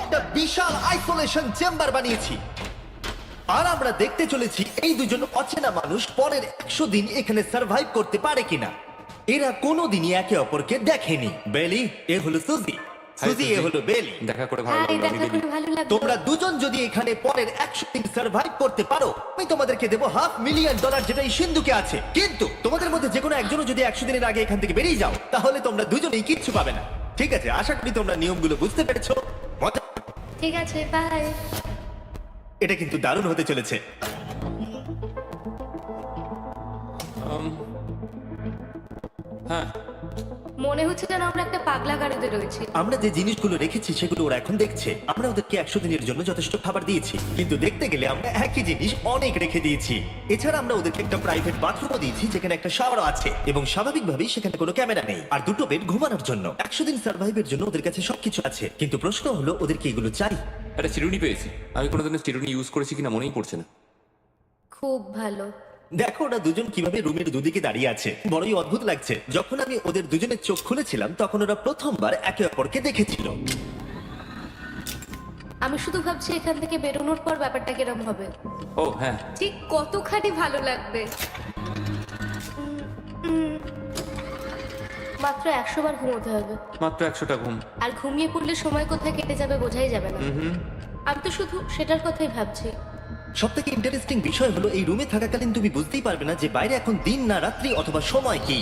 একটা বিশাল isolation chamber বানিয়েছি। আর আমরা দেখতে চলেছি এই দুজন অচেনা মানুষ পরের 100 দিন এখানে সার্ভাইভ করতে পারে কিনা। এরা কোনোদিনই একে অপরকে দেখেনি। বেলি, এ হলো সুজি, সুজি এ হলো বেলি। দেখা করে ভালো হাই, লাগলো দেখা করে ভালো লাগলো। তোমরা দুজন যদি এখানে পরের 100 দিন সার্ভাইভ করতে পারো, আমি তোমাদেরকে দেবো $500,000, যেটা এই সিন্ধুকে আছে। কিন্তু তোমাদের মধ্যে যে কোনো একজনও যদি 100 দিনের আগে এখান থেকে বেরিয়ে যাও, তাহলে তোমরা দুজনেই কিচ্ছু পাবে না। ঠিক আছে, আশা করি তোমরা নিয়মগুলো বুঝতে পেরেছো। মজা, ঠিক আছে, বাই। এটা কিন্তু দারুণ হতে চলেছে। হ্যাঁ, মনে হচ্ছে যেন আমরা একটা পাগলা গাড়িতে রয়েছি। আমরা যে জিনিসগুলো রেখেছি সেগুলো ওরা এখন দেখছে। আমরা ওদেরকে 100 দিনের জন্য যথেষ্ট খাবার দিয়েছি, কিন্তু দেখতে গেলে আমরা একই জিনিস অনেক রেখে দিয়েছি। এছাড়া আমরা ওদেরকে একটা প্রাইভেট বাথরুমও দিয়েছি, যেখানে একটা শাওয়ারও আছে, এবং স্বাভাবিকভাবেই সেখানে কোনো ক্যামেরা নেই, আর দুটো বেড ঘুমানোর জন্য। 100 দিন সার্ভাইভের জন্য ওদের কাছে সবকিছু আছে, কিন্তু প্রশ্ন হলো ওদেরকে এগুলো চাই। একটা চিরুনি পেয়েছি। আমি কোনোদিনও চিরুনি ইউজ করেছি কিনা মনেই পড়ছে না। খুব ভালো। দেখো ওরা দুজন কিভাবে রুমের দুদিকে দাঁড়িয়ে আছে, বড়ই অদ্ভুত লাগছে। যখন আমি ওদের দুজনের চোখ খুলেছিলাম, তখন ওরা প্রথমবার একে অপরকে দেখেছিল। আমি শুধু ভাবছি এখান থেকে বেরোনোর পর ব্যাপারটা কিরম হবে। ও হ্যাঁ, ঠিক কতখানি ভালো লাগবে। মাত্র 100 বার ঘুমোতে হবে, মাত্র 100টা ঘুম। আর ঘুমিয়ে পড়লে সময় কোথায় কেটে যাবে বোঝাই যাবে না। আমি তো শুধু সেটার কথাই ভাবছি। সব থেকে ইন্টারেস্টিং বিষয় হলো এই রুমে থাকাকালীন তুমি বুঝতেই পারবে না যে বাইরে এখন দিন না রাত্রি অথবা সময় কি।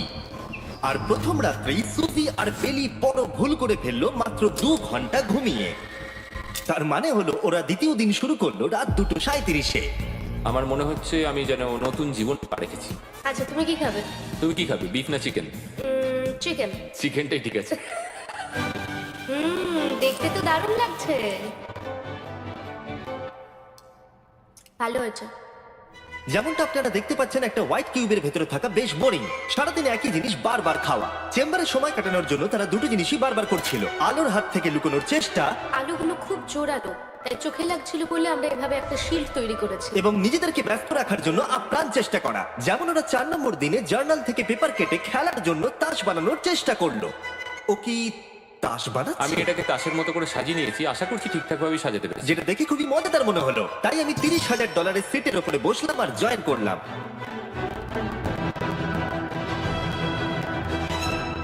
আর প্রথম রাত্রেই সুজি আর বেলি বড় ভুল করে ফেললো মাত্র 2 ঘন্টা ঘুমিয়ে। তার মানে হলো ওরা দ্বিতীয় দিন শুরু করলো রাত 2:37-এ। আমার মনে হচ্ছে আমি যেন নতুন জীবন পা রেখেছি। আচ্ছা, তুমি কি খাবে? তুমি কি খাবে, বিফ না চিকেন? চিকেন। চিকেনটাই ঠিক আছে। দেখতে তো দারুণ লাগছে। ভালো হয়েছে। যেমনটা আপনারা দেখতে পাচ্ছেন, একটা হোয়াইট কিউবের ভেতরে থাকা বেশ বোরিং। সারাদিন একই জিনিস বারবার খাওয়া। চেম্বারে সময় কাটানোর জন্য তারা দুটো জিনিসই বারবার করছিল: আলোর হাত থেকে লুকোনোর চেষ্টা, আলুগুলো খুব জোরালো, তাই চোখে লাগছিল বলে আমরা এভাবে একটা শিল্ড তৈরি করেছি। এবং নিজেদেরকে ব্যস্ত রাখার জন্য আপ্রাণ চেষ্টা করা। যেমন ওরা 4 নম্বর দিনে জার্নাল থেকে পেপার কেটে খেলার জন্য তাস বানানোর চেষ্টা করলো। ও কি তাস বানাচ্ছে? আমি এটাকে তাসের মতো করে সাজিয়ে নিয়েছি, আশা করছি ঠিকঠাক ভাবে সাজাতে পেরেছি। যেটা দেখে খুবই মজাদার মনে হলো, তাই আমি $30,000 সিটের উপরে বসলাম আর জয়েন করলাম।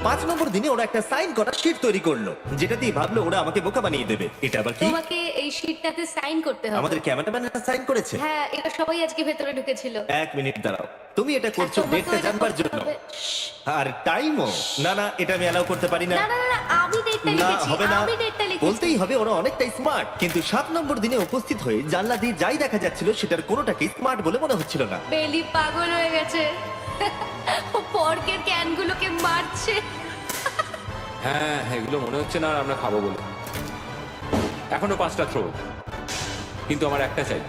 5 নম্বর দিনে ওরা একটা সাইন করা শিট তৈরি করলো, যেটা দিয়ে ভাবলো ওরা আমাকে বোকা বানিয়ে দেবে। এটা আবার কি? তোমাকে এই শিটটাতে সাইন করতে হবে। আমাদের ক্যামেরাম্যান একটা সাইন করেছে। হ্যাঁ, এটা সবাই আজকে ভেতরে ঢুকেছিল। 1 মিনিট দাঁড়াও, তুমি এটা করছো আর তোমাকেও ডেটটা এটা জানবার করতে জন্য? হবে। আর টাইমও? না না, এটা আমি অ্যালাউ করতে পারি না। না না না, আমি ডেটটা না, লিখেছি। হবে না। আমি ডেটটা লিখেছি। বলতেই হবে ওরা অনেকটাই স্মার্ট, কিন্তু 7 নম্বর দিনে উপস্থিত হয়ে জানলা দিয়ে যাই দেখা যাচ্ছিল সেটার কোনোটাকেই স্মার্ট বলে মনে হচ্ছিল না। বেলি পাগল হয়ে গেছে। ও পর্কের ক্যানগুলোকে মারছে। হ্যাঁ, এগুলো মনে হচ্ছে না আর আমরা খাবো বলে। এখনো 5টা থ্রো, কিন্তু আমার একটা চাই।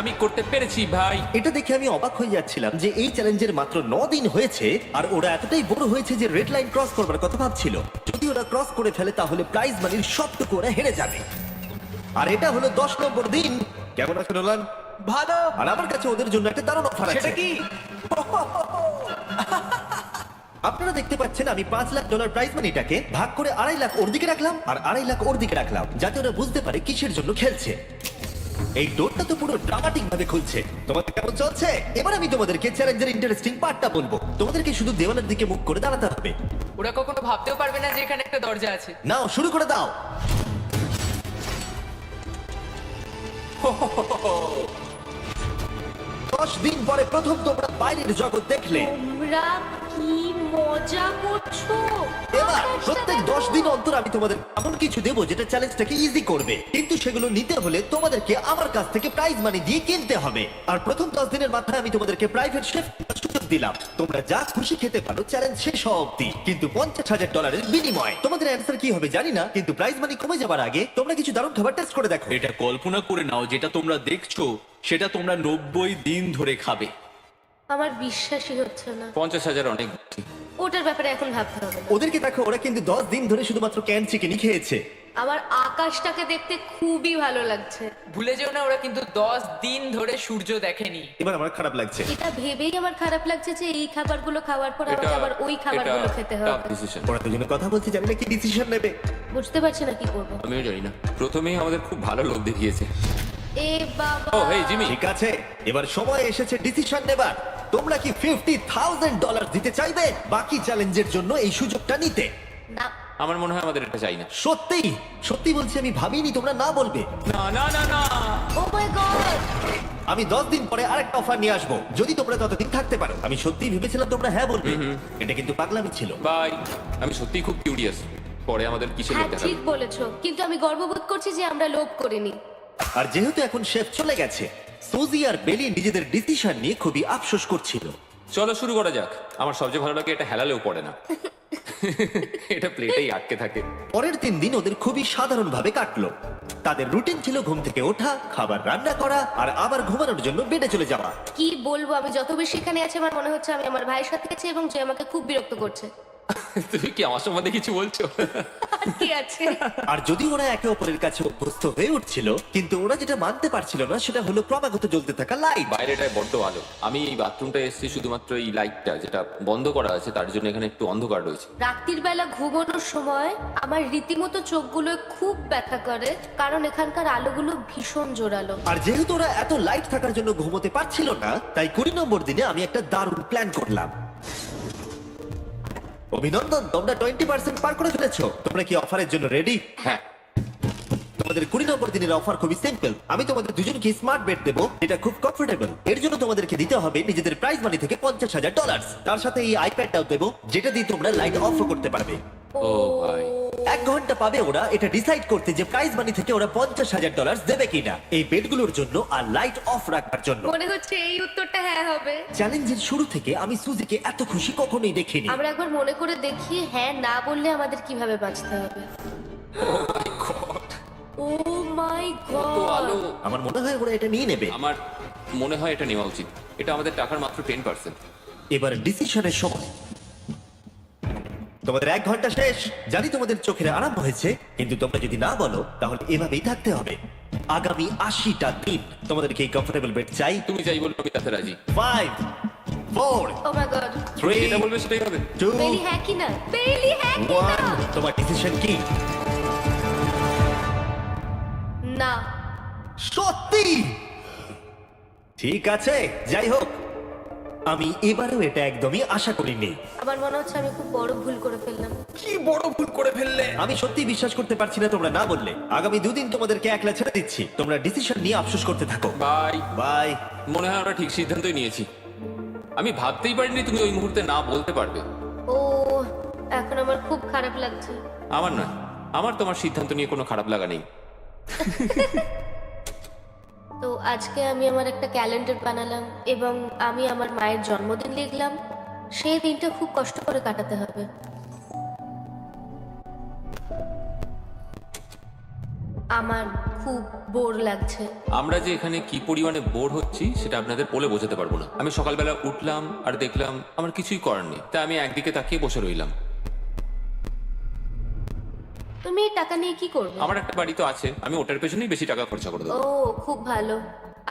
আমি করতে পেরেছি ভাই। এটা দেখে আমি অবাক হয়ে যাচ্ছিলাম যে এই চ্যালেঞ্জের মাত্র 9 দিন হয়েছে আর ওরা এতটাই বড় হয়েছে যে রেড লাইন ক্রস করবার কথা ভাবছিল। যদি ওরা ক্রস করে ফেলে তাহলে প্রাইজ মানির সবটুকু ওরা হেরে যাবে। আর এটা হলো 10 নম্বর দিন। কেমন আছো নোলান? ভালো। আর আমার কাছে ওদের জন্য একটা দারুণ অফার আছে। সেটা কি? আপনারা দেখতে পাচ্ছেন আমি $5 লাখ প্রাইজ মানিটাকে ভাগ করে 2.5 লাখ ওর দিকে রাখলাম আর 2.5 লাখ ওর দিকে রাখলাম, যাতে ওরা বুঝতে পারে কিসের জন্য খেলছে। এই ডোরটা তো পুরো ড্রামাটিক ভাবে খুলছে। তোমাদের কেমন চলছে? এবার আমি তোমাদেরকে চ্যালেঞ্জের ইন্টারেস্টিং পার্টটা বলবো। তোমাদেরকে শুধু দেওয়ালের দিকে মুখ করে দাঁড়াতে হবে। ওরা কখনো ভাবতেও পারবে না যে এখানে একটা দরজা আছে। নাও শুরু করে দাও। দশ দিন পরে প্রথম তোমরা বাইরের জগৎ দেখলে। তোমরা কি মজা করছো? এবার আকাশটা প্রত্যেক দেখো। 10 দিন অন্তর আমি তোমাদের এমন কিছু দেবো যেটা চ্যালেঞ্জটাকে ইজি করবে, কিন্তু সেগুলো নিতে হলে তোমাদেরকে আমার কাছ থেকে প্রাইজ মানি দিয়ে কিনতে হবে। আর প্রথম 10 দিনের মাথায় আমি তোমাদেরকে প্রাইভেট শেফ সুযোগ দিলাম। তোমরা যা খুশি খেতে পারো চ্যালেঞ্জ শেষ হওয়া অব্দি, কিন্তু $50,000 বিনিময়। তোমাদের অ্যান্সার কি হবে জানি না, কিন্তু প্রাইজ মানি কমে যাবার আগে তোমরা কিছু দারুণ খাবার টেস্ট করে দেখো। এটা কল্পনা করে নাও, যেটা তোমরা দেখছো সেটা তোমরা 90 দিন ধরে খাবে। আমার বিশ্বাসই হচ্ছে না। 50,000 অনেক বেশি। ওটার ব্যাপারে এখন ভাবতে হবে না। ওদেরকে দেখো, ওরা কিন্তু 10 দিন ধরে শুধুমাত্র ক্যান চিকেনই খেয়েছে। আমার আকাশটাকে দেখতে খুবই ভালো লাগছে। ভুলে যেও না ওরা কিন্তু 10 দিন ধরে সূর্য দেখেনি। এবার আমার খারাপ লাগছে। এটা ভেবেই আমার খারাপ লাগছে যে এই খাবারগুলো খাওয়ার পর আমাকে আবার ওই খাবারগুলো খেতে হবে। ডিসিশন। ওরা দুজনে কথা বলছে, জানি না কি ডিসিশন নেবে। বুঝতে পারছি না কি করবো। আমিও জানি না। প্রথমেই আমাদের খুব ভালো লোক দেখিয়েছে। এ বাবা, ও হেই জিমি, ঠিক আছে, এবার সময় এসেছে ডিসিশন নেবার। তোমরা কি $50,000 দিতে চাইবে বাকি চ্যালেঞ্জের জন্য এই সুযোগটা নিতে? না আমার মনে হয় আমাদের এটা চাই না। সত্যি সত্যি বলছি, আমি ভাবিনি তোমরা না বলবে। না না না না, ও মাই গড, আমি 10 দিন পরে আরেকটা অফার নিয়ে আসবো, যদি তোমরা ততদিন থাকতে পারো। আমি সত্যি ভেবেছিলাম তোমরা হ্যাঁ বলবে। এটা কিন্তু পাগলামি ছিল। বাই। আমি সত্যিই খুব কিউরিয়াস, পরে আমাদের কিসের হ্যাঁ লোক দেখাবে। ঠিক বলেছো, কিন্তু আমি গর্ববোধ করছি যে আমরা লোভ করিনি। আর যেহেতু এখন শেফ চলে গেছে, সুজি আর বেলি নিজেদের ডিসিশন নিয়ে খুবই আফসোস করছিল। চলো শুরু করা যাক। আমার সবচেয়ে ভালো লাগে এটা হেলালেও পড়ে না। এটা প্লেটেই আটকে থাকে। পরের 3 দিন ওদের খুবই সাধারণভাবে কাটলো। তাদের রুটিন ছিল ঘুম থেকে ওঠা, খাবার রান্না করা আর আবার ঘুমানোর জন্য বেডে চলে যাওয়া। কি বলবো, আমি যত বেশি এখানে আছি আমার মনে হচ্ছে আমি আমার ভাইয়ের সাথে আছি এবং যে আমাকে খুব বিরক্ত করছে। তুমি কি আমার সম্বন্ধে কিছু বলছো? আর কি আছে? আর যদি ওরা একে অপরের কাছে অভ্যস্ত হয়ে উঠছিল, কিন্তু ওরা যেটা মানতে পারছিল না সেটা হলো ক্রমাগত জ্বলতে থাকা লাইট। বাইরেটায় বড্ড ভালো। আমি এই বাথরুমটা এসেছি শুধুমাত্র এই লাইটটা যেটা বন্ধ করা আছে তার জন্য এখানে একটু অন্ধকার রয়েছে। রাত্রির বেলা ঘুমানোর সময় আমার রীতিমতো চোখগুলো খুব ব্যথা করে, কারণ এখানকার আলোগুলো ভীষণ জোরালো। আর যেহেতু ওরা এত লাইট থাকার জন্য ঘুমোতে পারছিল না, তাই 20 নম্বর দিনে আমি একটা দারুণ প্ল্যান করলাম। অভিনন্দন, তোমরা 20% পার করে ফেলেছো। তোমরা কি অফারের জন্য রেডি? হ্যাঁ, তোমাদের 20 নম্বর দিনের অফার খুবই সিম্পল। আমি তোমাদের দুজনকে স্মার্ট বেড দেবো, এটা খুব কমফোর্টেবল। এর জন্য তোমাদেরকে দিতে হবে নিজেদের প্রাইজ মানি থেকে $50,000। তার সাথে এই আইপ্যাডটাও দেবো, যেটা দিয়ে তোমরা লাইট অফ করতে পারবে। ও ভাই, 1 ঘন্টা পাবে ওরা এটা ডিসাইড করতে যে প্রাইজ মানি থেকে ওরা $50,000 দেবে কিনা এই বেডগুলোর জন্য আর লাইট অফ রাখার জন্য। মনে হচ্ছে এই উত্তরটা হ্যাঁ হবে। চ্যালেঞ্জের শুরু থেকে আমি সুজিকে এত খুশি কখনোই দেখিনি। আমরা একবার মনে করে দেখি হ্যাঁ না বললে আমাদের কিভাবে বাঁচতে হবে। ও মাই তো আলো। গড, আমার মনে হয় ওরা এটা নিয়ে নেবে। আমার মনে হয় এটা নেওয়া উচিত। এটা আমাদের টাকার মাত্র 10%। এবার ডিসিশনের সময়। তোমাদের 1 ঘন্টা শেষ। জানি তোমাদের চোখের আরাম হয়েছে, কিন্তু তোমরা যদি না বলো তাহলে এভাবেই থাকতে হবে আগামী 80টা দিন। তোমাদেরকে এই কমফোর্টেবল বেড চাই। তুমি যাই বললো আমি তাতে রাজি। 5 4 ও মাই গড। 3 যেটা বলবে সেটাই হবে। 2 বেলি হ্যাঁ কি না? বেলি হ্যাঁ কি না? 1 তোমার ডিসিশন কি? না। সত্যি? ঠিক আছে, যাই হোক, আমি এবারেও এটা একদমই আশা করিনি। আমার মনে হচ্ছে আমি খুব বড় ভুল করে ফেললাম। কি বড় ভুল করে ফেললে। আমি সত্যি বিশ্বাস করতে পারছি না তোমরা না বললে। আগামী 2 দিন তোমাদেরকে একলা ছেড়ে দিচ্ছি। তোমরা ডিসিশন নিয়ে আফসোস করতে থাকো। বাই। বাই। মনে হয় আমরা ঠিক সিদ্ধান্তই নিয়েছি। আমি ভাবতেই পারিনি তুমি ওই মুহূর্তে না বলতে পারবে। ও, এখন আমার খুব খারাপ লাগছে। আমার নয়, আমার তোমার সিদ্ধান্ত নিয়ে কোনো খারাপ লাগা নেই। তো আজকে আমি আমার একটা ক্যালেন্ডার বানালাম এবং আমি আমার মায়ের জন্মদিন লিখলাম। সেই দিনটা খুব কষ্ট করে কাটাতে হবে। আমার খুব বোর লাগছে। আমরা যে এখানে কি পরিমাণে বোর হচ্ছি সেটা আপনাদের বলে বোঝাতে পারবো না। আমি সকালবেলা উঠলাম আর দেখলাম আমার কিছুই করার নেই, তাই আমি একদিকে তাকিয়ে বসে রইলাম। তুমি এই টাকা নিয়ে কি করবে? আমার একটা বাড়ি তো আছে, আমি ওটার পেছনেই বেশি টাকা খরচা করে দেবো। ও খুব ভালো।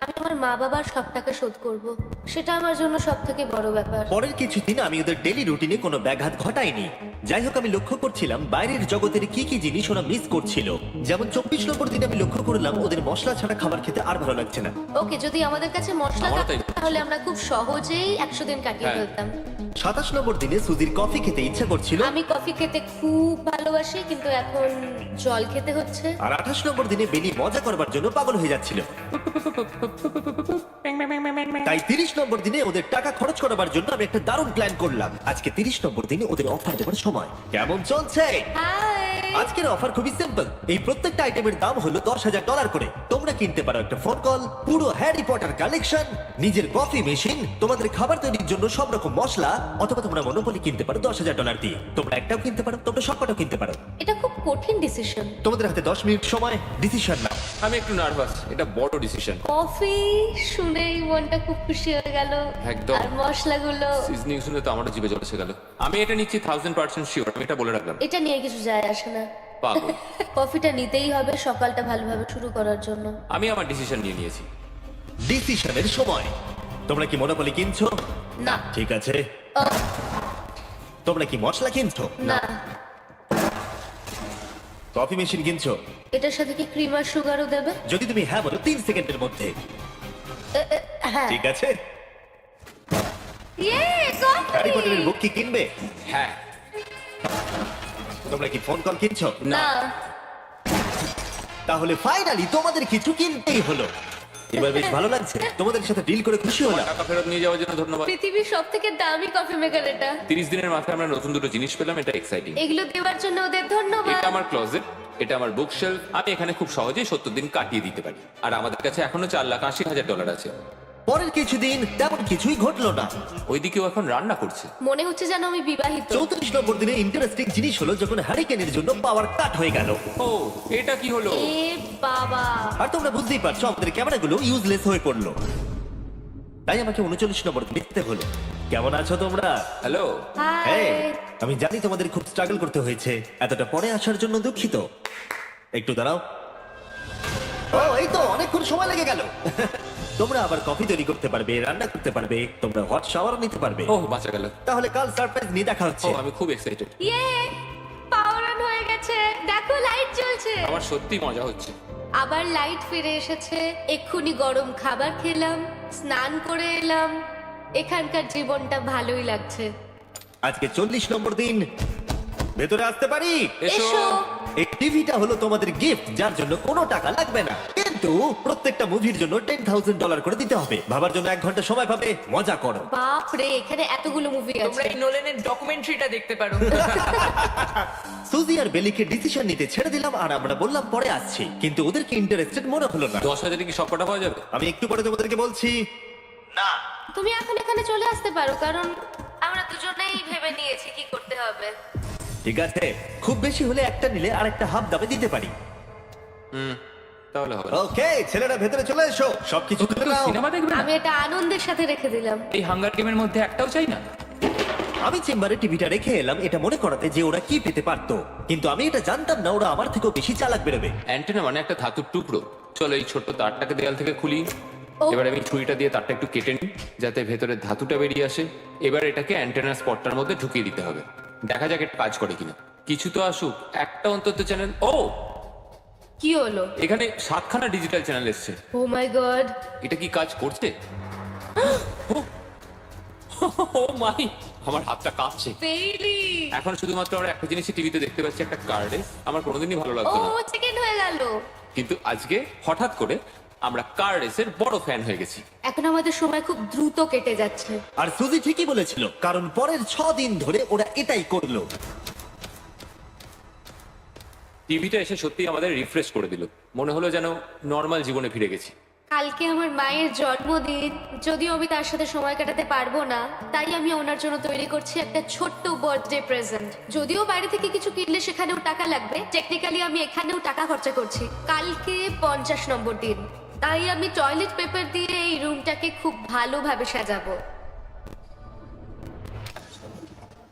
আমি আমার মা বাবার সব টাকা শোধ করব। সেটা আমার জন্য সব থেকে বড় ব্যাপার। পরের কিছুদিন আমি ওদের ডেলি রুটিনে কোনো ব্যাঘাত ঘটাইনি। যাই হোক, আমি লক্ষ্য করছিলাম বাইরের জগতের কি কি জিনিস ওরা মিস করছিল। যেমন 24 নম্বর দিনে আমি লক্ষ্য করলাম ওদের মশলা ছাড়া খাবার খেতে আর ভালো লাগছে না। ওকে, যদি আমাদের কাছে মশলা আমারও তাই। থাকতো তাহলে আমরা খুব সহজেই 100 দিন কাটিয়ে হ্যাঁ। ফেলতাম। 27 নম্বর দিনে সুজির কফি খেতে ইচ্ছা করছিল, আমি কফি খেতে খুব ভালোবাসি, কিন্তু এখন জল খেতে হচ্ছে। আর 28 নম্বর দিনে বেলি মজা করবার জন্য পাগল হয়ে যাচ্ছিল। তাই 30 নম্বর দিনে ওদের টাকা খরচ করাবার জন্য আমি একটা দারুণ প্ল্যান করলাম। আজকে 30 নম্বর দিনে ওদের অফার দেওয়ার সময়। কেমন চলছে? হাই, আজকের অফার খুবই সিম্পল। এই প্রত্যেকটা আইটেমের দাম হলো $10,000 করে। তোমরা কিনতে পারো একটা ফোন কল, পুরো হ্যারি পটার কালেকশন, নিজের কফি মেশিন, তোমাদের খাবার তৈরির জন্য সব রকম মশলা, অথবা তোমরা মনোপলি কিনতে পারো $10,000 দিয়ে। তোমরা একটাও কিনতে পারো, তোমরা সবকটাও কিনতে পারো। এটা খুব কঠিন ডিসিশন। তোমাদের হাতে 10 মিনিট সময়, ডিসিশন নাও। আমি একটু নার্ভাস, এটা বড় ডিসিশন। কফি শুনেই মনটা খুব খুশি হয়ে গেল। একদম। আর মশলাগুলো, সিজনিং শুনে তো আমারও জিভে জল এসে গেল। আমি এটা নিচ্ছি 1000% শিওর, আমি এটা বলে রাখলাম। এটা নিয়ে কিছু যায় আসে না। পাগল। কফিটা নিতেই হবে সকালটা ভালোভাবে শুরু করার জন্য। আমি আমার ডিসিশন নিয়ে নিয়েছি। ডিসিশনের সময়। তোমরা কি মনোপলি কিনছো? না। ঠিক আছে। আহ, তোমরা কি মশলা কিনছো? না। কফি মেশিন কিনছো? এটার সাথে কি ক্রিম আর সুগারও দেবে? যদি তুমি হ্যাঁ বলো 3 সেকেন্ডের মধ্যে। হ্যাঁ। ঠিক আছে। ইয়ে, হ্যারি কফি! পটারের বুক কি কিনবে? হ্যাঁ। তোমরা কি ফোন কল কিনছো? না। তাহলে ফাইনালি তোমাদের কিছু কিনতেই হলো। এবার বেশ ভালো লাগছে। তোমাদের সাথে ডিল করে খুশি হলাম। টাকা ফেরত নিয়ে যাওয়ার জন্য ধন্যবাদ। পৃথিবীর সব থেকে দামি কফি মেকার এটা। 30 দিনের মাথায় আমরা নতুন দুটো জিনিস পেলাম, এটা এক্সাইটিং। এগুলো দেওয়ার জন্য ওদের ধন্যবাদ। এটা আমার ক্লোজেট, এটা আমার বুক শেলফ। আমি এখানে খুব সহজেই 70 দিন কাটিয়ে দিতে পারি। আর আমাদের কাছে এখনো $4,80,000 আছে। পরের কিছুদিন তেমন কিছুই ঘটলো না। ওইদিকেও এখন রান্না করছে। মনে হচ্ছে যেন আমি বিবাহিত। 34 নম্বর দিনে ইন্টারেস্টিং জিনিস হলো যখন হ্যারিকেনের জন্য পাওয়ার কাট হয়ে গেল। ও, এটা কি হলো? এ বাবা! আর তোমরা বুঝতেই পারছো আমাদের ক্যামেরাগুলো ইউজলেস হয়ে পড়লো। তাই আমাকে 39 নম্বর দেখতে হলো। কেমন আছো তোমরা? হ্যালো। হাই। এই, আমি জানি তোমাদের খুব স্ট্রাগল করতে হয়েছে। এতটা পরে আসার জন্য দুঃখিত। একটু দাঁড়াও। ও, এই তো অনেকক্ষণ সময় লেগে গেল। তোমরা আবার কফি তৈরি করতে পারবে, রান্না করতে পারবে, তোমরা হট শাওয়ার নিতে পারবে। ও, বাঁচা গেল। তাহলে কাল সারপ্রাইজ নিয়ে দেখা ও, হচ্ছে। আমি খুব এক্সাইটেড। ইয়ে! পাওয়ার অন হয়ে গেছে। দেখো লাইট জ্বলছে। আমার সত্যি মজা হচ্ছে। আবার লাইট ফিরে এসেছে। এক্ষুনি গরম খাবার খেলাম, স্নান করে এলাম। এখানকার জীবনটা ভালোই লাগছে। আজকে 40 নম্বর দিন। ভেতরে আসতে পারি? এসো। এসো। এই টিভিটা হলো তোমাদের গিফট, যার জন্য কোনো টাকা লাগবে না, কিন্তু প্রত্যেকটা মুভির জন্য $10,000 করে দিতে হবে। ভাবার জন্য 1 ঘন্টা সময় পাবে। মজা করো। বাপ রে, এখানে এতগুলো মুভি তোমরা আছে। এই নোলেনের ডকুমেন্টারিটা দেখতে পারো। সুজি আর বেলিকে ডিসিশন নিতে ছেড়ে দিলাম আর আমরা বললাম পরে আসছি, কিন্তু ওদেরকে ইন্টারেস্টেড মনে হলো না। 10,000 কি সব কটা পাওয়া যাবে? আমি একটু পরে তোমাদেরকে বলছি। না, তুমি এখন এখানে চলে আসতে পারো, কারণ আমরা দুজনেই ভেবে নিয়েছি কি করতে হবে। ঠিক আছে, খুব বেশি হলে একটা নিলে আর একটা হাফ দামে দিতে পারি। তাহলে হবে। ওকে, ছেলেরা ভেতরে চলে এসো, সবকিছু তুলে নাও। সিনেমা দেখবে না? আমি এটা আনন্দের সাথে রেখে দিলাম। এই হাঙ্গার গেমের মধ্যে একটাও চাই না। আমি চেম্বারে টিভিটা রেখে এলাম এটা মনে করাতে যে ওরা কি পেতে পারতো, কিন্তু আমি এটা জানতাম না ওরা আমার থেকেও বেশি চালাক বেরোবে। অ্যান্টেনা মানে একটা ধাতুর টুকরো। চলো এই ছোট্ট তারটাকে দেয়াল থেকে খুলি। ও। এবার আমি ছুরিটা দিয়ে তারটা একটু কেটে নিই যাতে ভেতরে ধাতুটা বেরিয়ে আসে। এবার এটাকে অ্যান্টেনার স্পটটার মধ্যে ঢুকিয়ে দিতে হবে। দেখা যাক এটা কাজ করে কিনা। কিছু তো আসুক, একটা অন্তত চ্যানেল। ও, কি হলো? এখানে 7খানা ডিজিটাল চ্যানেল এসছে। ও মাই গড! এটা কি কাজ করছে? ও মাই, আমার হাতটা কাঁপছে। পেইলি! এখন শুধুমাত্র আমরা একটা জিনিসই টিভিতে দেখতে পাচ্ছি, একটা কার্ডে। আমার কোনোদিনই ভালো ও, লাগতো না, সেকেন্ড হয়ে গেল। কিন্তু আজকে হঠাৎ করে আমরা কার রেসের বড় ফ্যান হয়ে গেছি। এখন আমাদের সময় খুব দ্রুত কেটে যাচ্ছে। আর সুজি ঠিকই বলেছিল, কারণ পরের 6 দিন ধরে ওরা এটাই করলো। টিভিটা এসে সত্যি আমাদের রিফ্রেশ করে দিল। মনে হলো যেন নর্মাল জীবনে ফিরে গেছি। কালকে আমার মায়ের জন্মদিন, যদিও আমি তার সাথে সময় কাটাতে পারবো না, তাই আমি ওনার জন্য তৈরি করছি একটা ছোট্ট বার্থডে প্রেজেন্ট। যদিও বাইরে থেকে কিছু কিনলে সেখানেও টাকা লাগবে, টেকনিক্যালি আমি এখানেও টাকা খরচা করছি। কালকে 50 নম্বর দিন, তাই আমি টয়লেট পেপার দিয়ে এই রুমটাকে খুব ভালোভাবে সাজাবো।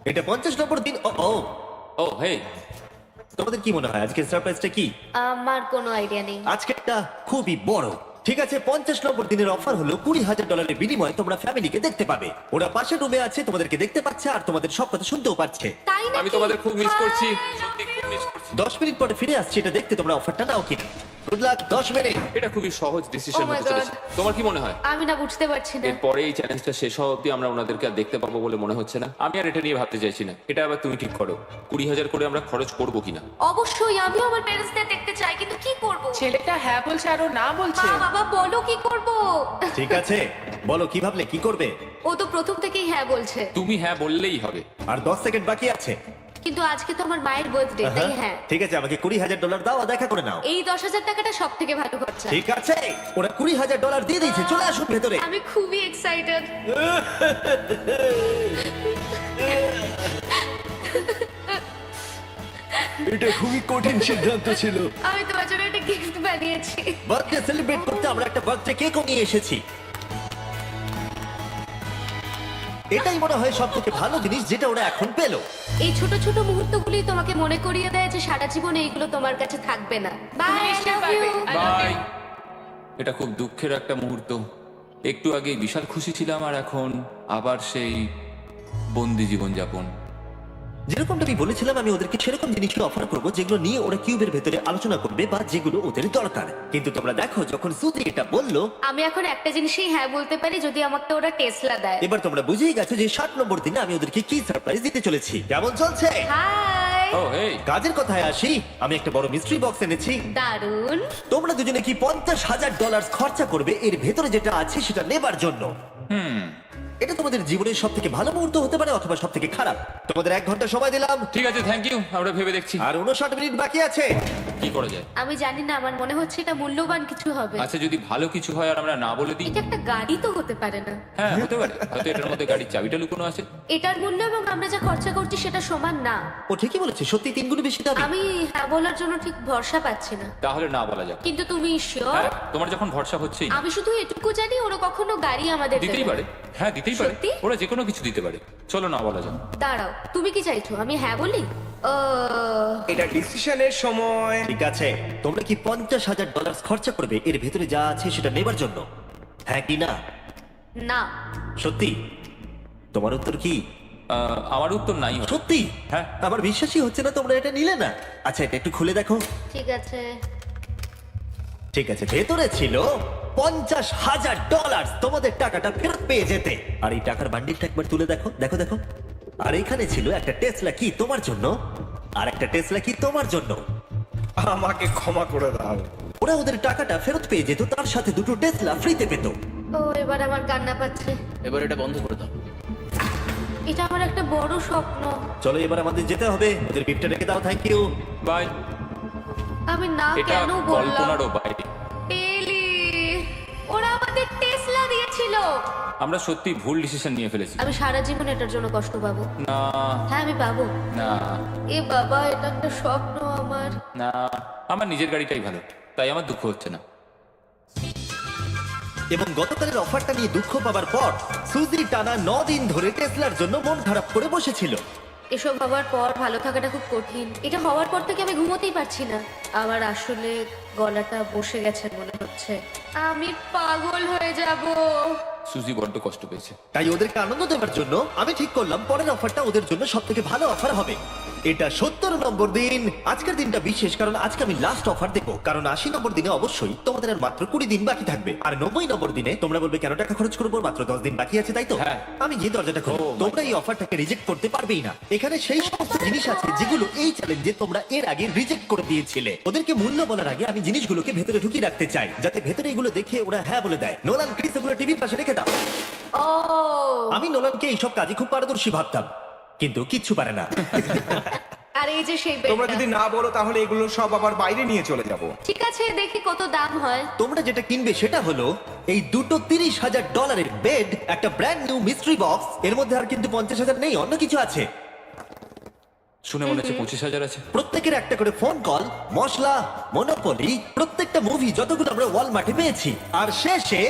এটা 50 নম্বর দিন। ও ও, ও হে, তোমাদের কি মনে হয় আজকের সারপ্রাইজটা কি? আমার কোনো আইডিয়া নেই। আজকেরটা খুবই বড়। ঠিক আছে, 50 নম্বর দিনের অফার হলো $20,000 বিনিময়ে তোমরা ফ্যামিলিকে দেখতে পাবে। ওরা পাশের রুমে আছে, তোমাদেরকে দেখতে পাচ্ছে আর তোমাদের সব কথা শুনতেও পাচ্ছে। তাই না? আমি তোমাদের খুব মিস করছি, সত্যি খুব মিস করছি। 10 মিনিট পরে ফিরে আসছি এটা দেখতে, তোমরা অফারটা নাও কিনা। Good luck. 10 মিনিট। এটা খুবই সহজ ডিসিশন Oh my হতে চলেছে। God. তোমার কি মনে হয়? আমি না বুঝতে পারছি না। এরপরে এই চ্যালেঞ্জটা শেষ হওয়া অব্দি আমরা ওনাদেরকে আর দেখতে পাবো বলে মনে হচ্ছে না। আমি আর এটা নিয়ে ভাবতে চাইছি না। এটা আবার তুমি ঠিক করো, 20,000 করে আমরা খরচ করবো কিনা। অবশ্যই আমিও আমার প্যারেন্টসদের দেখতে চাই, কিন্তু কি করব? ছেলেটা হ্যাঁ বলছে আর ও না বলছে। মা বাবা বলো কি করব? ঠিক আছে, বলো কি ভাবলে, কি করবে? ও তো প্রথম থেকেই হ্যাঁ বলছে, তুমি হ্যাঁ বললেই হবে। আর 10 সেকেন্ড বাকি আছে। কিন্তু আজকে তো আমার মায়ের বার্থডে, তাই হ্যাঁ। ঠিক আছে, আমাকে $20,000 দাও আর দেখা করে নাও। এই 10,000 টাকাটা সব থেকে ভালো খরচা। ঠিক আছে, ওরা $20,000 দিয়ে দিয়েছে। চলে আসুন ভেতরে। আমি খুবই এক্সাইটেড। এটা খুবই কঠিন সিদ্ধান্ত ছিল। আমি তোমার জন্য একটা গিফট বানিয়েছি। বার্থডে সেলিব্রেট করতে আমরা একটা বার্থডে কেকও নিয়ে এসেছি। এটাই মনে হয় সব থেকে ভালো জিনিস যেটা ওরা এখন পেলো। এই ছোট ছোট মুহূর্তগুলি তোমাকে মনে করিয়ে দেয় যে সারা জীবন এইগুলো তোমার কাছে থাকবে না। বাই, নিশ্চয়ই পারবে। I love bye. you. এটা খুব দুঃখের একটা মুহূর্ত। একটু আগে বিশাল খুশি ছিলাম, আর এখন আবার সেই বন্দি জীবনযাপন। যেরকমটা আমি বলেছিলাম, আমি ওদেরকে সেরকম জিনিসই অফার করবো যেগুলো নিয়ে ওরা কিউবের ভেতরে আলোচনা করবে বা যেগুলো ওদের দরকার। কিন্তু তোমরা দেখো, যখন সুজি এটা বললো, আমি এখন একটা জিনিসই হ্যাঁ বলতে পারি, যদি আমাকে ওরা টেসলা দেয়। এবার তোমরা বুঝেই গেছো যে 60 নম্বর দিনে আমি ওদেরকে কি সারপ্রাইজ দিতে চলেছি। কেমন চলছে? হাই, ও হেই, কাজের কথায় আসি, আমি একটা বড় মিস্ট্রি বক্স এনেছি। দারুন। তোমরা দুজনে কি $50,000 খরচা করবে এর ভেতরে যেটা আছে সেটা নেবার জন্য? এটা তোমাদের জীবনের সব থেকে ভালো মুহূর্ত হতে পারে অথবা সব থেকে খারাপ। তোমাদের 1 ঘন্টা সময় দিলাম ঠিক আছে, থ্যাংক ইউ। আমরা ভেবে দেখছি আর 59 মিনিট বাকি আছে। কি করা যায়। আমি জানি না, আমার মনে হচ্ছে এটা মূল্যবান কিছু হবে। আচ্ছা, যদি ভালো কিছু হয় আর আমরা না বলে দিই? এটা একটা গাড়ি তো হতে পারে না। হ্যাঁ, হতে পারে। হয়তো এটার মধ্যে গাড়ির চাবিটা লুকোনো আছে। এটার মূল্য এবং আমরা যা খরচা করছি সেটা সমান না। ও ঠিকই বলেছে, সত্যি 3 গুণ বেশি দামি। আমি হ্যাঁ বলার জন্য ঠিক ভরসা পাচ্ছি না। তাহলে না বলা যাক। কিন্তু তুমি শিওর? হ্যাঁ, তোমার যখন ভরসা হচ্ছেই না। আমি শুধু এটুকু জানি, ওরা কখনো গাড়ি আমাদের দিতেই দেবে না। পারে। হ্যাঁ, দিতেই পারে। সত্যি? ওরা যে কোনো কিছু দিতে পারে। চলো না বলা যাক। দাঁড়াও, তুমি কি চাইছো আমি হ্যাঁ বলি? এটা ডিসিশনের সময়। ঠিক আছে, তোমরা কি $50,000 খরচা করবে এর ভেতরে যা আছে সেটা নেবার জন্য? হ্যাঁ কি না? না। সত্যি? তোমার উত্তর কি? আমার উত্তর নাই হবে। সত্যি? হ্যাঁ। আমার বিশ্বাসই হচ্ছে না তোমরা এটা নিলে না। আচ্ছা, এটা একটু খুলে দেখো। ঠিক আছে। ঠিক আছে, ভেতরে ছিল $50,000। তোমাদের টাকাটা ফেরত পেয়ে যেতে। আর এই টাকার বান্ডিলটা একবার তুলে দেখো, দেখো দেখো। আর এখানে ছিল একটা টেসলা কি তোমার জন্য, আর একটা টেসলা কি তোমার জন্য। আমাকে ক্ষমা করে দাও। ওরা ওদের টাকাটা ফেরত পেয়ে যেত, তার সাথে 2টো টেসলা ফ্রিতে পেত। ও, এবার আমার কান্না পাচ্ছে। এবার এটা বন্ধ করে দাও। এটা আমার একটা বড় স্বপ্ন। চলো এবার আমাদের যেতে হবে। ওদের গিফটটা রেখে দাও। Thank you. বাই। আমি না এটা কেন বললাম? কল্পনারও বাইরে। পেলি, ওরা আমাদের টেসলা দিয়েছিল। আমরা সত্যি ভুল ডিসিশন নিয়ে ফেলেছি। আমি সারা জীবন এটার জন্য কষ্ট পাবো। না, হ্যাঁ আমি পাবো। না, এ বাবা, এটা একটা স্বপ্ন আমার। না, আমার নিজের গাড়িটাই ভালো, তাই আমার দুঃখ হচ্ছে না। এবং গতকালের অফারটা নিয়ে দুঃখ পাবার পর সুজি টানা 9 দিন ধরে টেসলার জন্য মন খারাপ করে বসেছিল। এসব হওয়ার পর ভালো থাকাটা খুব কঠিন। এটা হওয়ার পর থেকে আমি ঘুমোতেই পারছি না। আমার আসলে গলাটা বসে গেছে মনে হচ্ছে। আমি পাগল হয়ে যাব। সুজি বড্ড কষ্ট পেয়েছে। তাই ওদেরকে আনন্দ দেওয়ার জন্য আমি ঠিক করলাম পরের অফারটা ওদের জন্য সব থেকে ভালো অফার হবে। এটা 70 নম্বর দিন। আজকের দিনটা বিশেষ কারণ আজকে আমি লাস্ট অফার দেবো। কারণ 80 নম্বর দিনে অবশ্যই তোমাদের আর মাত্র 20 দিন বাকি থাকবে। আর 90 নম্বর দিনে তোমরা বলবে কেন টাকা খরচ করবো, মাত্র 10 দিন বাকি আছে, তাই তো? হ্যাঁ। আমি গিয়ে দরজাটা খুলবো। Oh my তোমরা এই অফারটাকে রিজেক্ট করতে পারবেই না। এখানে সেই সমস্ত জিনিস আছে যেগুলো এই চ্যালেঞ্জে তোমরা এর আগে রিজেক্ট করে দিয়েছিলে। ওদেরকে মূল্য বলার আগে আমি জিনিসগুলোকে ভেতরে ঢুকিয়ে রাখতে চাই, যাতে ভেতরে এগুলো দেখে ওরা হ্যাঁ বলে দেয়। নোলান, প্লিজ এগুলো টিভির পাশে রেখে দাও। ও, আমি নোলানকে এইসব কাজে খুব পারদর্শী ভাবতাম, কিন্তু কিচ্ছু পারে না। আর এই যে সেই তোমরা বেডটা। যদি না বলো তাহলে এগুলো সব আবার বাইরে নিয়ে চলে যাব। ঠিক আছে, দেখি কত দাম হয়। তোমরা যেটা কিনবে সেটা হলো এই দুটো $30,000 বেড, একটা ব্র্যান্ড নিউ মিস্ট্রি বক্স। এর মধ্যে আর কিন্তু 50,000 নেই, অন্য কিছু আছে। শুনে মনে হচ্ছে 25,000 আছে। প্রত্যেকের একটা করে ফোন কল, মশলা, মনোপলি, প্রত্যেকটা মুভি যতগুলো আমরা ওয়ালমার্টে পেয়েছি। আর শেষে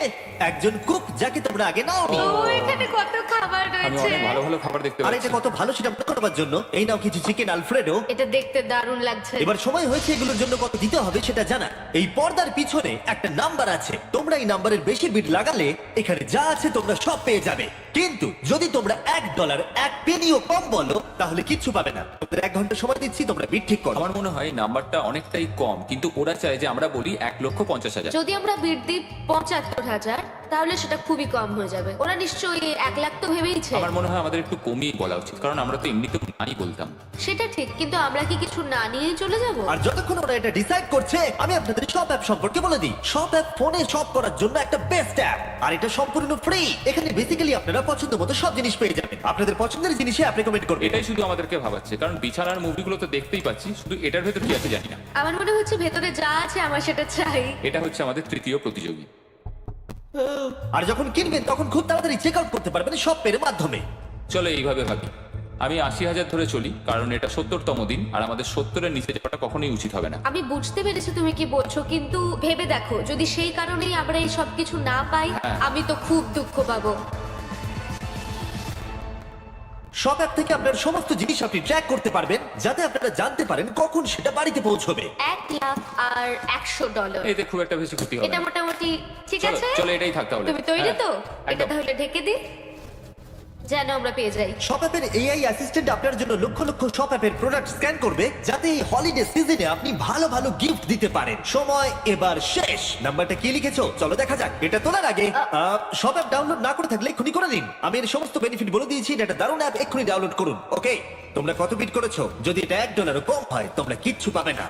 একজন কুক যাকে তোমরা আগে নাওনি। ও, এখানে কত খাবার আমি রয়েছে। অনেক ভালো ভালো খাবার দেখতে আর পাচ্ছি। এটা কত ভালো সেটা মনে করবার জন্য এই নাও কিছু চিকেন আলফ্রেডো। এটা দেখতে দারুণ লাগছে। এবার সময় হয়েছে এগুলোর জন্য কত দিতে হবে সেটা জানা। এই পর্দার পিছনে একটা নাম্বার আছে। তোমরা এই নাম্বারের বেশি বিট লাগালে এখানে যা আছে তোমরা সব পেয়ে যাবে। কিন্তু যদি তোমরা $1 1 পেনিও কম বলো তাহলে কিচ্ছু পাবে না। তোমাদের 1 ঘন্টা সময় দিচ্ছি, তোমরা বিট ঠিক করো। আমার মনে হয় নাম্বারটা অনেকটাই কম, কিন্তু ওরা চায় যে আমরা বলি 1,50,000। যদি আমরা বিট দিই 75,000, তাহলে সেটা খুবই কম হয়ে যাবে। ওরা নিশ্চয়ই 1 লাখ তো ভেবেইছে। আমার মনে হয় আমাদের একটু কমিয়ে বলা উচিত, কারণ আমরা তো এমনিতে নাই বলতাম। সেটা ঠিক, কিন্তু আমরা কি কিছু না নিয়েই চলে যাব? আর যতক্ষণ ওরা এটা ডিসাইড করছে আমি আপনাদের শপ অ্যাপ সম্পর্কে বলে দিই। শপ অ্যাপ ফোনে শপ করার জন্য একটা বেস্ট অ্যাপ, আর এটা সম্পূর্ণ ফ্রি। এখানে বেসিক্যালি আপনারা পছন্দ মতো সব জিনিস পেয়ে যাবেন। আপনাদের পছন্দের জিনিসই অ্যাপ রেকমেন্ড করবে। এটাই শুধু আমাদেরকে ভাবাচ্ছে, কারণ বিছানার মুভিগুলো তো দেখতেই পাচ্ছি, শুধু এটার ভেতর কি আছে জানি না। আমার মনে হচ্ছে ভেতরে যা আছে আমার সেটা চাই। এটা হচ্ছে আমাদের তৃতীয় প্রতিযোগী। আর যখন কিনবেন তখন খুব তাড়াতাড়ি চেক আউট করতে পারবেন শপ পের মাধ্যমে। চলো এইভাবে ভাবি। আমি 80,000 ধরে চলি, কারণ এটা 70তম দিন, আর আমাদের 70-এর নিচে যাওয়াটা কখনোই উচিত হবে না। আমি বুঝতে পেরেছি তুমি কি বলছো, কিন্তু ভেবে দেখো যদি সেই কারণেই আমরা এই সব কিছু না পাই, হ্যাঁ। আমি তো খুব দুঃখ পাবো। শপ অ্যাপ থেকে আপনার সমস্ত জিনিস আপনি ট্র্যাক করতে পারবেন, যাতে আপনারা জানতে পারেন কখন সেটা বাড়িতে পৌঁছবে। $1,00,000 আর $100। এতে খুব একটা বেশি ক্ষতি হবে এটা না। মোটামুটি ঠিক চলো, আছে। চলো, এটাই থাক তাহলে। তুমি তৈরি হ্যাঁ, তো? এটা একদম। তাহলে ঢেকে দিই, যেন আমরা পেয়ে যাই। শপ অ্যাপের এআই অ্যাসিস্ট্যান্ট আপনার জন্য লক্ষ লক্ষ শপ অ্যাপের প্রোডাক্ট স্ক্যান করবে, যাতে এই হলিডে সিজনে আপনি ভালো ভালো গিফট দিতে পারেন। সময় এবার শেষ। নাম্বারটা কি লিখেছো চলো দেখা যাক। এটা তোলার আগে শপ অ্যাপ ডাউনলোড না করে থাকলে এক্ষুনি করে নিন। আমি এর সমস্ত বেনিফিট বলে দিয়েছি। এটা একটা দারুণ অ্যাপ, এক্ষুনি ডাউনলোড করুন। ওকে, তোমরা কত বিট করেছো? যদি এটা $1 কম হয় তোমরা কিচ্ছু পাবে না।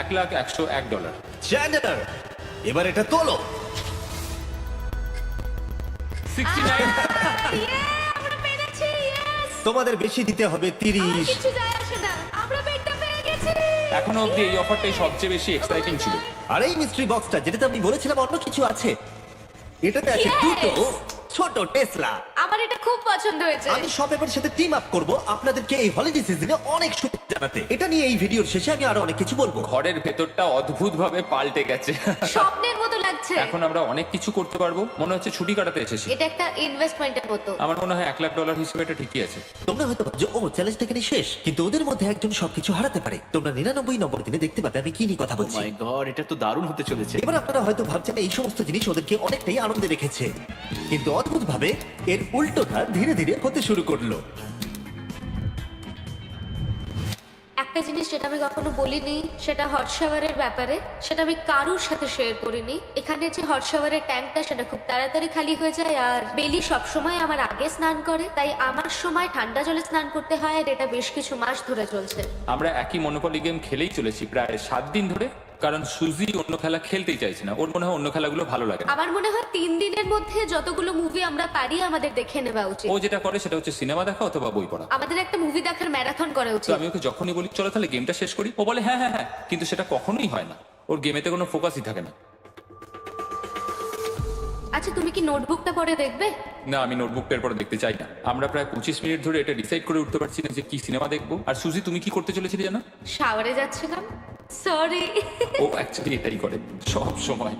$1,101। চ্যান্ডেলার, এবার এটা তোলো। 69। আমরা পেরেছি, yes! তোমাদের বেশি দিতে হবে আর 30। কিছু যায় আসে না, আমরা বেডটা পেয়ে গেছি। এখনো অব্দি এই অফারটাই সবচেয়ে বেশি এক্সাইটিং ছিল। আর এই মিস্ট্রি বক্সটা, যেটাতে আমি বলেছিলাম অন্য কিছু আছে, এটাতে আছে Yes! দুটো ছোট টেসলা। আমার এটা খুব পছন্দ হয়েছে। আমি শপ অ্যাপের সাথে টিম আপ করব আপনাদেরকে এই হলিডে সিজনে অনেক শুভেচ্ছা জানাতে। এটা নিয়ে এই ভিডিওর শেষে আমি আরো অনেক কিছু বলবো। ঘরের ভেতরটা অদ্ভুতভাবে পাল্টে গেছে। স্বপ্নের মতো লাগছে। এখন আমরা অনেক কিছু করতে পারবো, মনে হচ্ছে ছুটি কাটাতে এসেছি। এটা একটা ইনভেস্টমেন্টের মতো। আমার মনে হয় $1,00,000 হিসেবে এটা ঠিকই আছে। তোমরা হয়তো ভাবছো ও চ্যালেঞ্জটা এখানে শেষ, কিন্তু ওদের মধ্যে একজন সবকিছু হারাতে পারে। তোমরা 99 নম্বর দিনে দেখতে পাবে আমি কি নিয়ে কথা বলছি। মাই গড, এটা তো দারুণ হতে চলেছে। এবার আপনারা হয়তো ভাবছেন এই সমস্ত জিনিস ওদেরকে অনেকটাই আনন্দে রেখেছে, কিন্তু অদ্ভুতভাবে এর উল্টোটা ধীরে ধীরে হতে শুরু করলো। একটা জিনিস যেটা আমি কখনো বলিনি, সেটা হট শাওয়ারের ব্যাপারে, সেটা আমি কারোর সাথে শেয়ার করিনি। এখানে যে হট শাওয়ারের ট্যাঙ্কটা, সেটা খুব তাড়াতাড়ি খালি হয়ে যায়। আর বেলি সবসময় আমার আগে স্নান করে, তাই আমার সময় ঠান্ডা জলে স্নান করতে হয়। আর এটা বেশ কিছু মাস ধরে চলছে। আমরা একই মনোপলি গেম খেলেই চলেছি প্রায় 7 দিন ধরে, কারণ সুজি অন্য খেলা খেলতেই চাইছে না। ওর মনে হয় অন্য খেলাগুলো ভালো লাগে না। আমার মনে হয় 3 দিনের মধ্যে যতগুলো মুভি আমরা পারি আমাদের দেখে নেওয়া উচিত। ও যেটা করে সেটা হচ্ছে সিনেমা দেখা অথবা বই পড়া। আমাদের একটা মুভি দেখার ম্যারাথন করা তো উচিত। আমি ওকে যখনই বলি চলো তাহলে গেমটা শেষ করি, ও বলে হ্যাঁ হ্যাঁ হ্যাঁ, কিন্তু সেটা কখনোই হয় না। ওর গেমেতে কোনো ফোকাসই থাকে না। আচ্ছা, তুমি কি নোটবুকটা পরে দেখবে? না, আমি নোটবুকটা এরপর দেখতে চাই না। আমরা প্রায় 25 মিনিট ধরে এটা ডিসাইড করে উঠতে পারছি না যে কি সিনেমা দেখবো। আর সুজি, তুমি কি করতে চলেছিলে জানো? শাওয়ারে যাচ্ছিলাম। সরি। ও অ্যাকচুয়ালি এটাই করে সব সময়।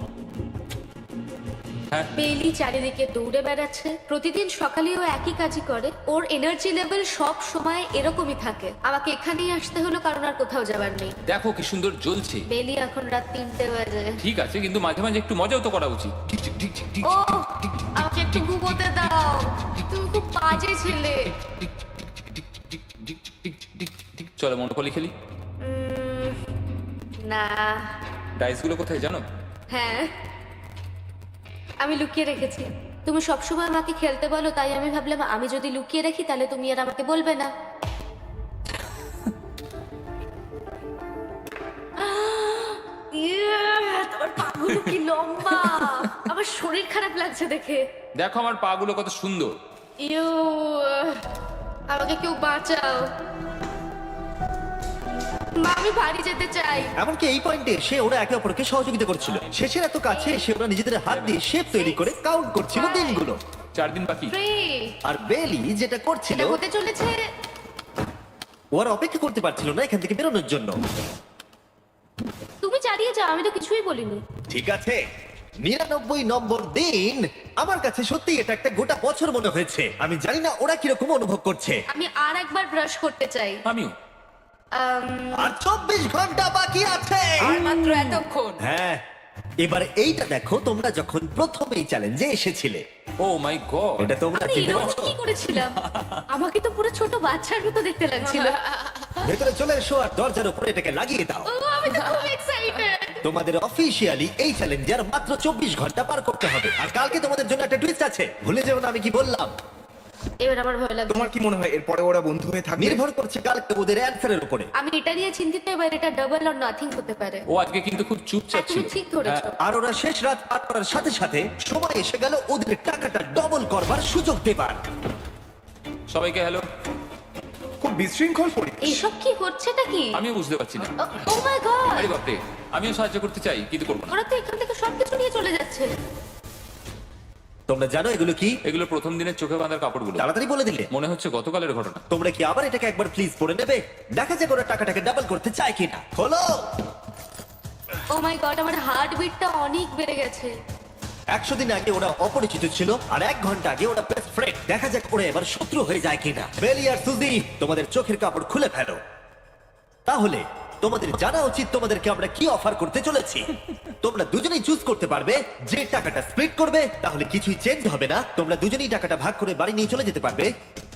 হ্যাঁ, বেলি চারিদিকে দৌড়ে বেড়াচ্ছে। প্রতিদিন সকালে ও একই কাজই করে। ওর এনার্জি লেভেল সব সময় এরকমই থাকে। আমাকে এখানেই আসতে হলো, কারণ আর কোথাও যাবার নেই। দেখো কি সুন্দর জ্বলছে। বেলি এখন রাত 3টে বাজে। ঠিক আছে, কিন্তু মাঝে মাঝে একটু মজাও তো করা উচিত। ও, আমাকে একটু ঘুমোতে দাও। তুমি খুব বাজে ছেলে। চলো মনোপলি খেলি। না। ডাইসগুলো কোথায় জানো? হ্যাঁ, আমি লুকিয়ে রেখেছি। তুমি সবসময় আমাকে খেলতে বলো, তাই আমি ভাবলাম আমি যদি লুকিয়ে রাখি তাহলে তুমি আর আমাকে বলবে না। তোমার পাগুলো কি লম্বা! আমার শরীর খারাপ লাগছে দেখে। দেখো আমার পাগুলো কত সুন্দর। ইউ, আমাকে কেউ বাঁচাও। মা, আমি বাড়ি যেতে চাই। এমনকি এই পয়েন্টে এসে ওরা একে অপরকে সহযোগিতা করছিল। শেষের এত কাছে এসে ওরা নিজেদের হাত দিয়ে শেপ তৈরি করে কাউন্ট করছিল দিনগুলো। 4 দিন বাকি। 3, আর বেলি যেটা করছিল, এটা হতে চলেছে। ও আর অপেক্ষা করতে পারছিল না এখান থেকে বেরোনোর জন্য। তুমি চালিয়ে যাও, আমি তো কিছুই বলিনি। ঠিক আছে, 99 নম্বর দিন। আমার কাছে সত্যি এটা একটা গোটা বছর মনে হয়েছে। আমি জানি না ওরা কিরকম অনুভব করছে। আমি আর একবার ব্রাশ করতে চাই। আমিও। আর 24 ঘন্টা বাকি আছে। আর মাত্র এতক্ষণ। হ্যাঁ, এবার এইটা দেখো, তোমরা যখন প্রথম এই চ্যালেঞ্জে এসেছিলে, ও মাই গড। এটা তোমরা আমি চিনতে এরকম পারছো? কি করেছিলাম? আমাকে তো পুরো ছোট বাচ্চার মতো দেখতে লাগছিল। ভেতরে চলে এসো আর দরজার উপরে এটাকে লাগিয়ে দাও। ও, আমি তো খুব এক্সাইটেড। তোমাদের অফিসিয়ালি এই চ্যালেঞ্জে আর মাত্র 24 ঘন্টা পার করতে হবে। আর কালকে তোমাদের জন্য একটা টুইস্ট আছে, ভুলে যেও না আমি কি বললাম। এবার আমার ভয় লাগছে। তোমার কি মনে হয় এরপরে ওরা বন্ধু হয়ে থাকবে? নির্ভর করছে কালকে ওদের অ্যানসারের উপরে। আমি এটা নিয়ে চিন্তিত, এবার এটা ডাবল অর নাথিং হতে পারে। ও আজকে কিন্তু খুব চুপচাপ তুমি ছিল। ঠিক ধরেছো। হ্যাঁ, আর ওরা শেষ রাত পার করার সাথে সাথে সময় এসে গেল ওদের টাকাটা ডবল করবার সুযোগ দেবার। সবাইকে হ্যালো। খুব বিশৃঙ্খল পরিবেশ। এইসব কি হচ্ছেটা কি? আমিও বুঝতে পারছি না। ও মাই গড! আরে বাপরে, আমিও সাহায্য করতে চাই কিন্তু করবো না। ওরা তো এখান থেকে সবকিছু নিয়ে চলে যাচ্ছে। তোমরা জানো এগুলো কি? এগুলো প্রথম দিনের চোখে বাঁধার কাপড়গুলো। তাড়াতাড়ি বলে দিলে। মনে হচ্ছে গতকালের ঘটনা। তোমরা কি আবার এটাকে একবার প্লিজ পড়ে নেবে? দেখা যাক ওরা টাকাটাকে ডাবল করতে চায় কিনা। হলো ও মাই গড, আমার হার্ট বিটটা অনেক বেড়ে গেছে। 100 দিন আগে ওরা অপরিচিত ছিল আর 1 ঘন্টা আগে ওরা বেস্ট ফ্রেন্ড। দেখা যাক ওরা এবার শত্রু হয়ে যায় কিনা। বেলি আর সুজি, তোমাদের চোখের কাপড় খুলে ফেলো। তাহলে তোমাদের জানা উচিত তোমাদেরকে আমরা কি অফার করতে চলেছি। তোমরা দুজনেই চুজ করতে পারবে যে টাকাটা স্প্লিট করবে, তাহলে কিছুই চেঞ্জ হবে না। তোমরা দুজনেই টাকাটা ভাগ করে বাড়ি নিয়ে চলে যেতে পারবে,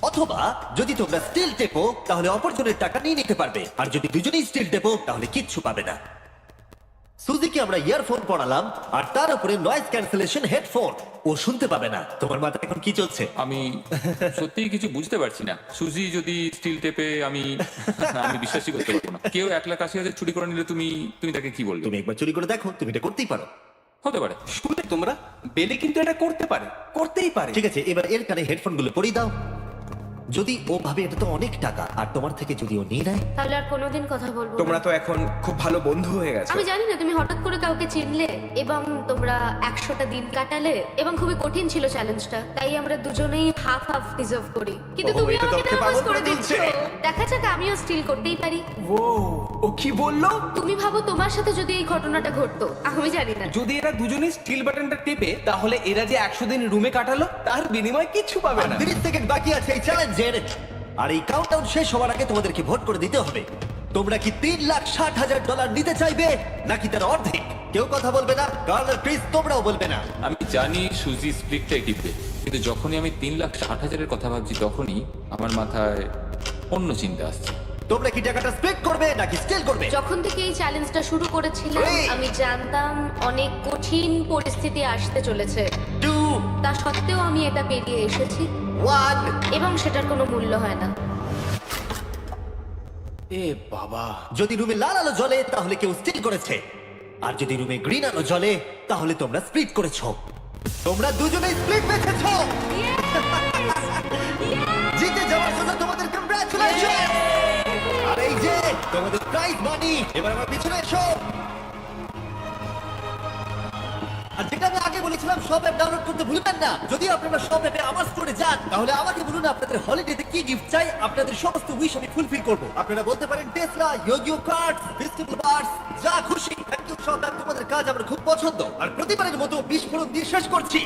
অথবা যদি তোমরা স্টিল টেপো তাহলে অপরজনের টাকা নিয়ে নিতে পারবে, আর যদি দুজনেই স্টিল টেপো তাহলে কিচ্ছু পাবে না। সুজিকে আমরা ইয়ারফোন পড়ালাম আর তার উপরে নয়েজ ক্যান্সেলেশন হেডফোন। ও শুনতে পাবে না। তোমার মাথায় এখন কি চলছে? আমি সত্যিই কিছু বুঝতে পারছি না। সুজি যদি স্টিল টেপে আমি বিশ্বাসই করতে পারবো না। কেউ 1,80,000 চুরি করে নিলে তুমি তাকে কি বলবে? তুমি একবার চুরি করে দেখো, তুমি এটা করতেই পারো। হতে পারে। শুনলে তোমরা, বেলি কিন্তু এটা করতে পারে, করতেই পারে। ঠিক আছে, এবার এর কানে হেডফোন গুলো পরিয়ে দাও। যদি ও ভাবে এটা তো অনেক টাকা আর তোমার থেকে যদি ও নিয়ে নেয়, তাহলে আর কোনোদিন কথা বলবো না। তোমরা তো এখন খুব ভালো বন্ধু হয়ে গেছো। আমি জানি না তুমি হঠাৎ করে কাউকে চিনলে এবং তোমরা 100টা দিন কাটালে এবং খুবই কঠিন ছিল চ্যালেঞ্জটা, তাই আমরা দুজনেই হাফ হাফ ডিজার্ভ করি। কিন্তু ওহো, তুমি এটা তো আমাকে আমাকে নার্ভাস পাগল করে করে দিচ্ছ। দিচ্ছে। দেখা যাক, আমিও স্টিল করতেই পারি। ও কি বললো? তুমি ভাবো তোমার সাথে যদি এই ঘটনাটা ঘটতো, আমি জানি না। যদি এরা দুজনেই স্টিল বাটনটা টেপে, তাহলে এরা যে 100 দিন রুমে কাটালো তার বিনিময়ে কিচ্ছু পাবে না। 30 সেকেন্ড বাকি আছে এই চ্যালেঞ্জের, আর এই কাউন্টডাউন শেষ হওয়ার আগে তোমাদেরকে ভোট করে দিতে হবে। তোমরা কি $3,60,000 নিতে চাইবে নাকি তার অর্ধেক? কেউ কথা বলবে না। কার্ল আর ক্রিস, তোমরাও বলবে না। আমি জানি সুজি স্প্লিটটাই টিপবে, কিন্তু যখনই আমি 3,60,000-এর কথা ভাবছি তখনই আমার মাথায় অন্য চিন্তা আসছে। তোমরা কি টাকাটা স্প্লিট করবে নাকি স্টিল করবে? যখন থেকে এই চ্যালেঞ্জটা শুরু করেছিলাম Three. আমি জানতাম অনেক কঠিন পরিস্থিতি আসতে চলেছে। 2, তা সত্ত্বেও আমি এটা পেরিয়ে এসেছি 1। এবং সেটার কোনো মূল্য হয় না। এ বাবা, যদি রুমে লাল আলো জ্বলে তাহলে কেউ স্টিল করেছে, আর যদি রুমে গ্রিন আলো জ্বলে তাহলে তোমরা স্প্লিট করেছো। তোমরা দুজনেই স্প্লিট বেঁচেছো। জিতে যাওয়ার জন্য তোমাদের কংগ্রাচুলেশন। আর এই যে তোমাদের প্রাইজ মানি। এবার আমার পিছনে এসো। আর যেটা আমি আগে বলেছিলাম, সব অ্যাপ ডাউনলোড করতে ভুলবেন না। যদি আপনারা সব অ্যাপে আমার স্টোরে যান তাহলে আমাকে বলুন আপনাদের হলিডেতে কি গিফট চাই। আপনাদের সমস্ত উইশ আমি ফুলফিল করব। আপনারা বলতে পারেন টেসলা, ইয়োগিও কার্ডস, ফেস্টিভ্যাল বার্স, যা খুশি। থ্যাংক ইউ সব, তোমাদের কাজ আমার খুব পছন্দ। আর প্রতিবারের মতো বিস্ফোরণ দিয়ে শেষ করছি।